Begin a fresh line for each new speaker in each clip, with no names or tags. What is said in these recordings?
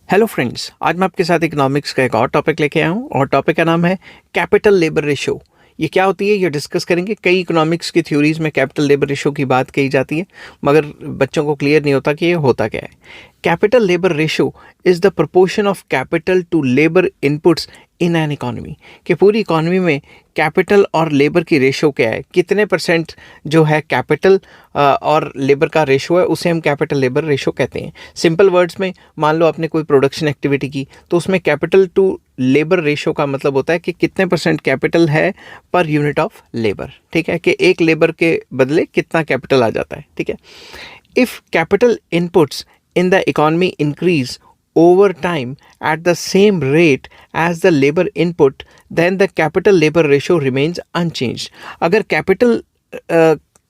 Hello friends, आज मैं आपके साथ इकोनॉमिक्स का एक और टॉपिक लेके आया हूँ और टॉपिक का नाम है कैपिटल लेबर रेशो। ये क्या होती है ये डिस्कस करेंगे। कई इकोनॉमिक्स की थ्योरीज में कैपिटल लेबर रेशो की बात कही जाती है, मगर बच्चों को क्लियर नहीं होता कि ये होता क्या है। Capital labour ratio is the proportion of capital to labour inputs in an economy. कि पूरी इकोनॉमी में कैपिटल और लेबर की रेशो क्या है, कितने परसेंट जो है कैपिटल और लेबर का रेशो है, उसे हम कैपिटल लेबर रेशो कहते हैं। सिंपल वर्ड्स में, मान लो आपने कोई प्रोडक्शन एक्टिविटी की तो उसमें कैपिटल टू लेबर रेशो का मतलब होता है कि कितने परसेंट कैपिटल है पर यूनिट ऑफ लेबर। ठीक है, कि एक लेबर के बदले कितना कैपिटल आ जाता है। ठीक है, if capital inputs in the economy increase over time at the same rate as the labor input, then the capital labor ratio remains unchanged. अगर कैपिटल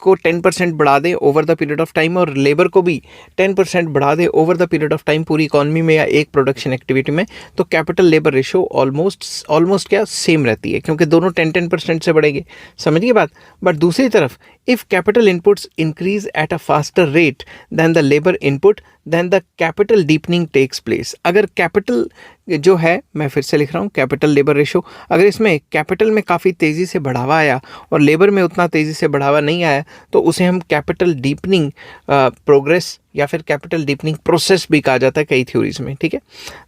को 10% बढ़ा दें over the period of time और labour को भी 10% बढ़ा दें over the period of time पूरी इकोनॉमी में या एक प्रोडक्शन एक्टिविटी में, तो कैपिटल लेबर रेशो ऑलमोस्ट क्या सेम रहती है, क्योंकि दोनों 10% से बढ़ेंगे। समझिए बात। बट दूसरी तरफ, if capital inputs increase at a faster rate than the labour input, then the capital deepening takes place. अगर कैपिटल जो है, मैं फिर से लिख रहा हूँ, कैपिटल लेबर रेशो, अगर इसमें कैपिटल में काफ़ी तेज़ी से बढ़ावा आया और लेबर में उतना तेज़ी से बढ़ावा नहीं आया, तो उसे हम कैपिटल डीपनिंग प्रोग्रेस या फिर कैपिटल डीपनिंग प्रोसेस भी कहा जाता है कई थ्योरीज में। ठीक है,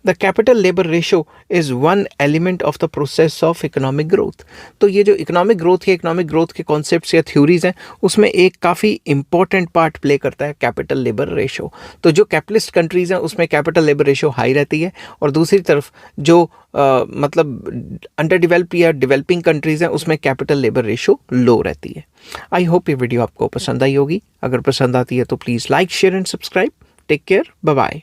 the capital labour ratio is one element of the process of economic growth. तो ये जो इकोनॉमिक ग्रोथ के कॉन्सेप्ट्स या थ्योरीज हैं, उसमें एक काफ़ी इंपॉर्टेंट पार्ट प्ले करता है कैपिटल लेबर रेशो। तो जो कैपिटलिस्ट कंट्रीज़ हैं उसमें कैपिटल लेबर रेशो हाई रहती है, और दूसरी तरफ जो मतलब अंडर डेवलप्ड या डेवलपिंग कंट्रीज़ हैं उसमें कैपिटल लेबर रेशो लो रहती है। आई होप ये वीडियो आपको पसंद आई होगी। अगर पसंद आती है तो please like, share and subscribe. Take care, bye bye.